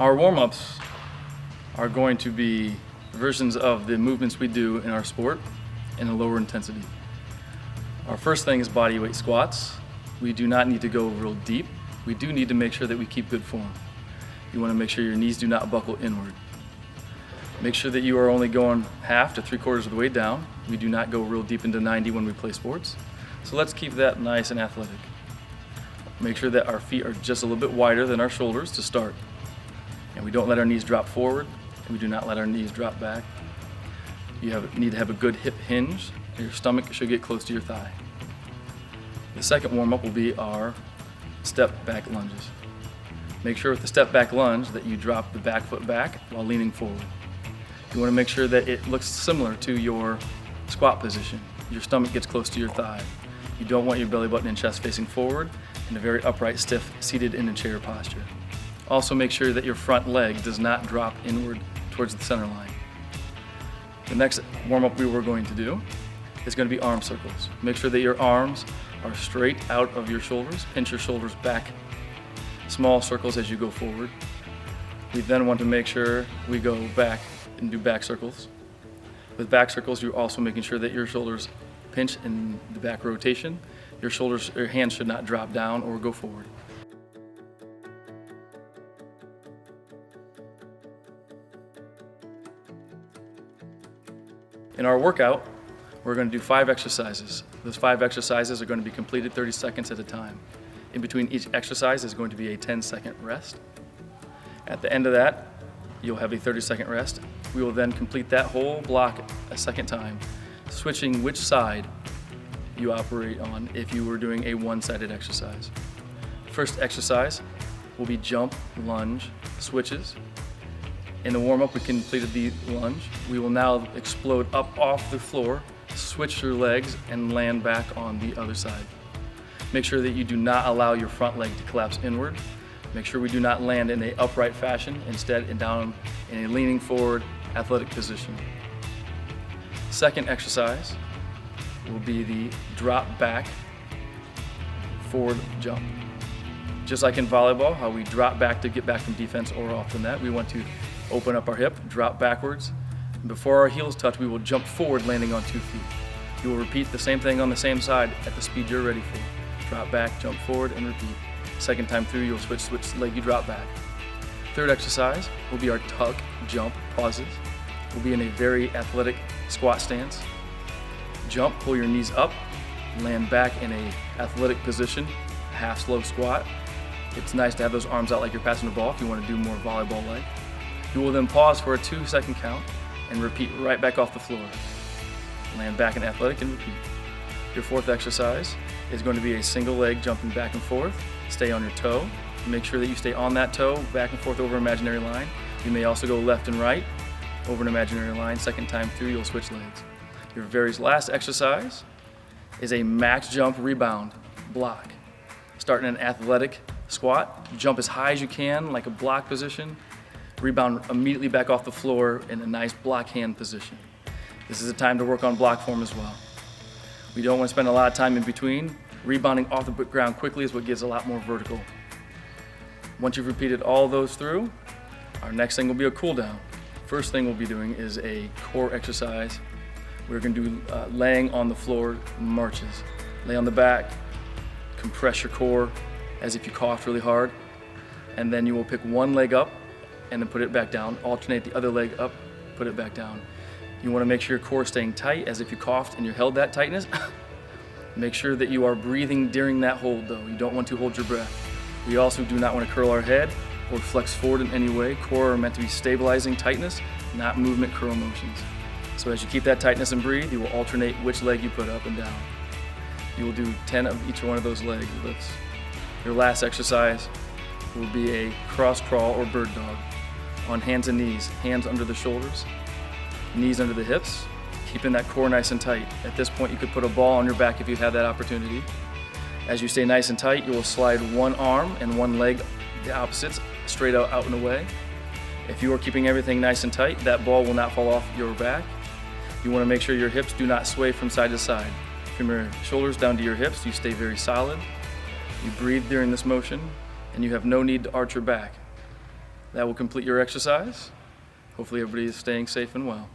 Our warm-ups are going to be versions of the movements we do in our sport in a lower intensity. Our first thing is bodyweight squats. We do not need to go real deep. We do need to make sure that we keep good form. You want to make sure your knees do not buckle inward. Make sure that you are only going half to 3/4 of the way down. We do not go real deep into 90 when we play sports. So let's keep that nice and athletic. Make sure that our feet are just a little bit wider than our shoulders to start. And we don't let our knees drop forward, and we do not let our knees drop back. You need to have a good hip hinge. Your stomach should get close to your thigh. The second warm-up will be our step back lunges. Make sure with the step back lunge that you drop the back foot back while leaning forward. You want to make sure that it looks similar to your squat position. Your stomach gets close to your thigh. You don't want your belly button and chest facing forward in a very upright, stiff, seated in a chair posture. Also make sure that your front leg does not drop inward towards the center line. The next warm-up we were going to do is going to be arm circles. Make sure that your arms are straight out of your shoulders. Pinch your shoulders back. Small circles as you go forward. We then want to make sure we go back and do back circles. With back circles, you're also making sure that your shoulders pinch in the back rotation. Your hands should not drop down or go forward. In our workout, we're going to do 5 exercises. Those 5 exercises are going to be completed 30 seconds at a time. In between each exercise is going to be a 10-second rest. At the end of that, you'll have a 30-second rest. We will then complete that whole block a second time, switching which side you operate on if you were doing a one-sided exercise. First exercise will be jump, lunge, switches. In the warm-up, we completed the lunge. We will now explode up off the floor, switch your legs, and land back on the other side. Make sure that you do not allow your front leg to collapse inward. Make sure we do not land in an upright fashion, instead down in a leaning forward athletic position. Second exercise will be the drop back forward jump. Just like in volleyball, how we drop back to get back from defense or off the net, we want to open up our hip, drop backwards. Before our heels touch, we will jump forward, landing on 2 feet. You will repeat the same thing on the same side at the speed you're ready for. Drop back, jump forward, and repeat. Second time through, you'll switch leg, you drop back. Third exercise will be our tug, jump, pauses. We'll be in a very athletic squat stance. Jump, pull your knees up, land back in a athletic position, half slow squat. It's nice to have those arms out like you're passing the ball if you want to do more volleyball-like. You will then pause for a 2-second count and repeat right back off the floor. Land back in athletic and repeat. Your fourth exercise is going to be a single leg jumping back and forth. Stay on your toe. Make sure that you stay on that toe, back and forth over an imaginary line. You may also go left and right over an imaginary line. Second time through, you'll switch legs. Your very last exercise is a max jump rebound block. Start in an athletic squat. Jump as high as you can, like a block position. Rebound immediately back off the floor in a nice block hand position. This is a time to work on block form as well. We don't want to spend a lot of time in between. Rebounding off the ground quickly is what gives a lot more vertical. Once you've repeated all those through, our next thing will be a cool down. First thing we'll be doing is a core exercise. We're going to do laying on the floor marches. Lay on the back, compress your core as if you coughed really hard, and then you will pick one leg up and then put it back down. Alternate the other leg up, put it back down. You want to make sure your core is staying tight as if you coughed and you held that tightness. Make sure that you are breathing during that hold though. You don't want to hold your breath. We also do not want to curl our head or flex forward in any way. Core are meant to be stabilizing tightness, not movement curl motions. So as you keep that tightness and breathe, you will alternate which leg you put up and down. You will do 10 of each one of those leg lifts. Your last exercise will be a cross crawl or bird dog. On hands and knees, hands under the shoulders, knees under the hips, keeping that core nice and tight. At this point, you could put a ball on your back if you have that opportunity. As you stay nice and tight, you will slide one arm and one leg, the opposites, straight out and away. If you are keeping everything nice and tight, that ball will not fall off your back. You want to make sure your hips do not sway from side to side. From your shoulders down to your hips, you stay very solid. You breathe during this motion, and you have no need to arch your back. That will complete your exercise. Hopefully everybody is staying safe and well.